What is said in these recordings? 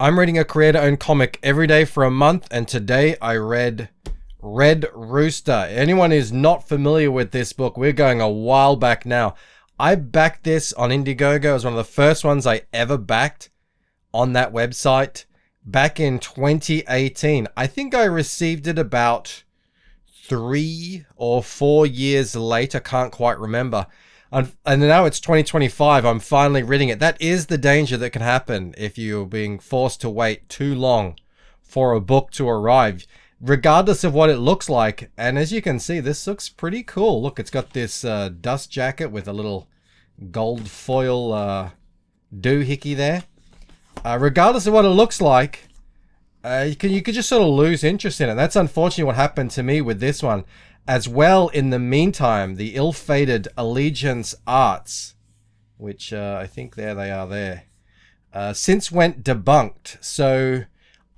I'm reading a creator-owned comic every day for a month, and today I read Red Rooster. Anyone who's not familiar with this book, we're going a while back now. I backed this on Indiegogo. It was one of the first ones I ever backed on that website back in 2018. I think I received it about 3 or 4 years later. Can't quite remember. And now it's 2025. I'm finally reading it. That is the danger that can happen if you're being forced to wait too long for a book to arrive, regardless of what it looks like. And as you can see, this looks pretty cool. Look, it's got this dust jacket with a little gold foil doohickey there. Regardless of what it looks like, you could just sort of lose interest in it. That's unfortunately what happened to me with this one. As well, in the meantime, the ill-fated Allegiance Arts, which I think there they are there, since went debunked. So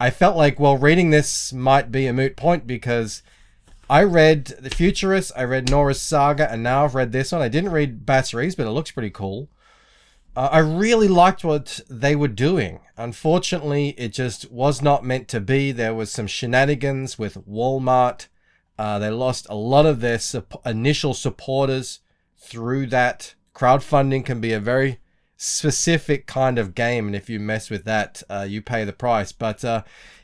I felt like, well, reading this might be a moot point because I read The Futurist, I read Nora's Saga, and now I've read this one. I didn't read Batteries, but it looks pretty cool. I really liked what they were doing. Unfortunately, it just was not meant to be. There was some shenanigans with Walmart. They lost a lot of their initial supporters through that. Crowdfunding can be a very specific kind of game, and if you mess with that, you pay the price. But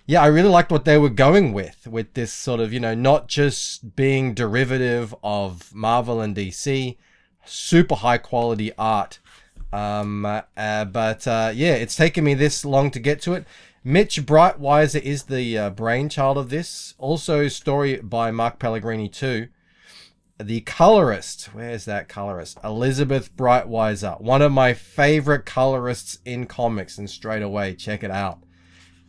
yeah, I really liked what they were going with this sort of, not just being derivative of Marvel and DC, super high quality art. Yeah, it's taken me this long to get to it. Mitch Breitweiser is the brainchild of this. Also, story by Mark Pellegrini too. The colorist, where's that colorist? Elizabeth Breitweiser, one of my favorite colorists in comics, and straight away, check it out.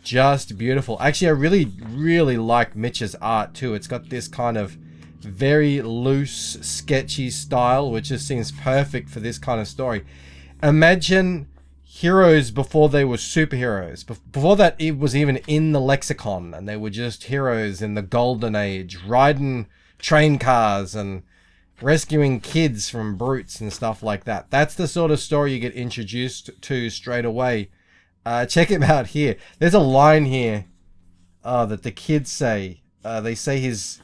Just beautiful. Actually, I really, really like Mitch's art too. It's got this kind of very loose, sketchy style, which just seems perfect for this kind of story. Imagine heroes before they were superheroes. Before that, it was even in the lexicon, and they were just heroes in the golden age, riding train cars and rescuing kids from brutes and stuff like that. That's the sort of story you get introduced to straight away. Check him out here. There's a line here that the kids say. They say his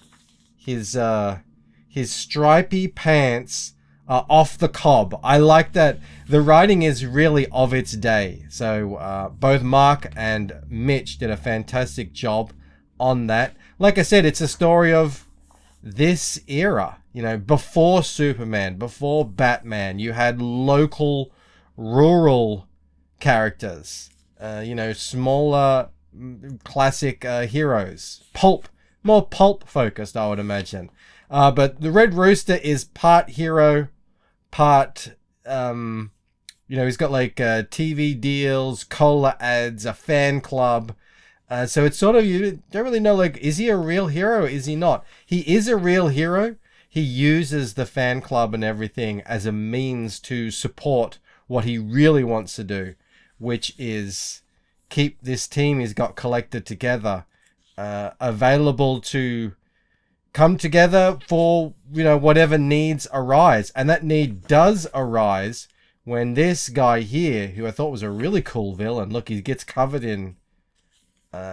stripy pants off the cob. I like that. The writing is really of its day. So both Mark and Mitch did a fantastic job on that. Like I said, it's a story of this era. Before Superman, before Batman, you had local, rural characters. Smaller, classic heroes. More pulp focused, I would imagine. But the Red Rooster is part hero, part, he's got like TV deals, cola ads, a fan club. So it's sort of, you don't really know, like, is he a real hero or is he not? He is a real hero. He uses the fan club and everything as a means to support what he really wants to do, which is keep this team he's got collected together, available to come together for, whatever needs arise. And that need does arise when this guy here, who I thought was a really cool villain, look, he gets covered in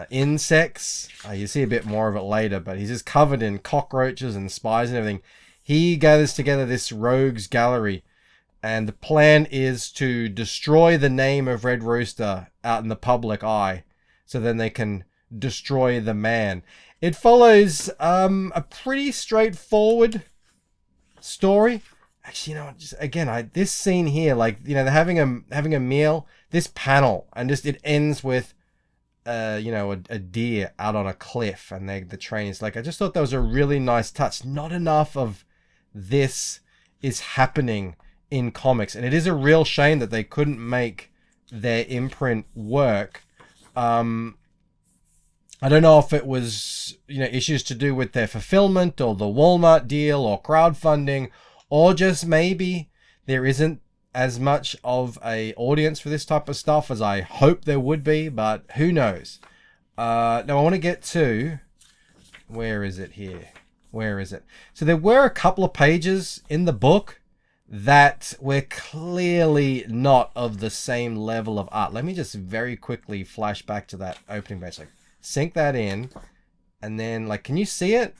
insects. You see a bit more of it later, but he's just covered in cockroaches and spiders and everything. He gathers together this rogues gallery, and the plan is to destroy the name of Red Rooster out in the public eye, so then they can destroy the man. It follows a pretty straightforward story. Actually, this scene here, like, they're having a meal. This panel, and just it ends with, a deer out on a cliff, and the train is like. I just thought that was a really nice touch. Not enough of this is happening in comics, and it is a real shame that they couldn't make their imprint work. I don't know if it was, issues to do with their fulfillment or the Walmart deal or crowdfunding, or just maybe there isn't as much of a audience for this type of stuff as I hope there would be, but who knows? Now I want to get to, where is it here? Where is it? So there were a couple of pages in the book that we're clearly not of the same level of art. Let me just very quickly flash back to that opening page. Like, sink that in, and then, like, can you see it?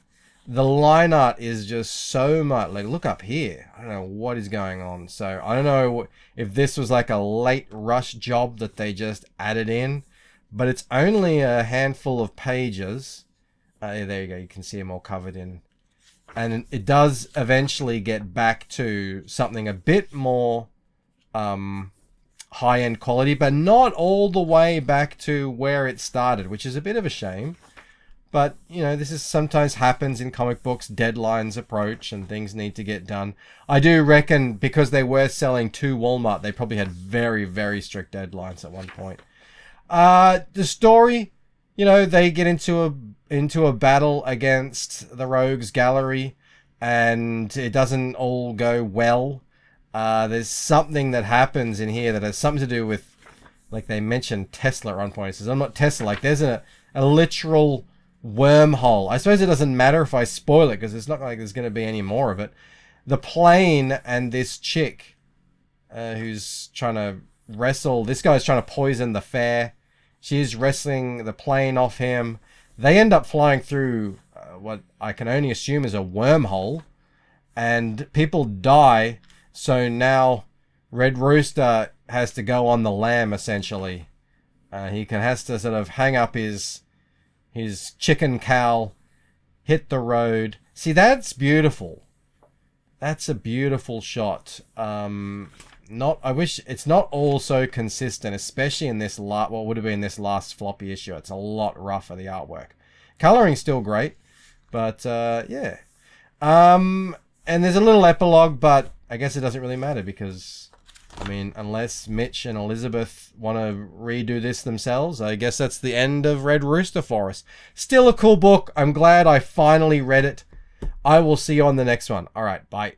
The line art is just so much. Like, look up here. I don't know what is going on. So I don't know if this was like a late rush job that they just added in, but it's only a handful of pages. There you go. You can see them all covered in. And it does eventually get back to something a bit more high-end quality, but not all the way back to where it started, which is a bit of a shame. But, you know, this is sometimes happens in comic books. Deadlines approach and things need to get done. I do reckon because they were selling to Walmart, they probably had very, very strict deadlines at one point. The story, you know, they get into a battle against the Rogues Gallery, and it doesn't all go well. There's something that happens in here that has something to do with, like they mentioned Tesla at one point. It says, I'm not Tesla. Like, there's a literal wormhole. I suppose it doesn't matter if I spoil it, because it's not like there's going to be any more of it. The plane and this chick who's trying to wrestle, this guy's trying to poison the fair. She's wrestling the plane off him. They end up flying through what I can only assume is a wormhole, and people die. So now Red Rooster has to go on the lam, essentially. He has to sort of hang up his chicken cowl, hit the road. See, that's beautiful. That's a beautiful shot. I wish it's not all so consistent, especially in this what would have been this last floppy issue. It's a lot rougher, the artwork. Coloring's still great, but yeah. And there's a little epilogue, but I guess it doesn't really matter because, I mean, unless Mitch and Elizabeth want to redo this themselves, I guess that's the end of Red Rooster for us. Still a cool book. I'm glad I finally read it. I will see you on the next one. All right, bye.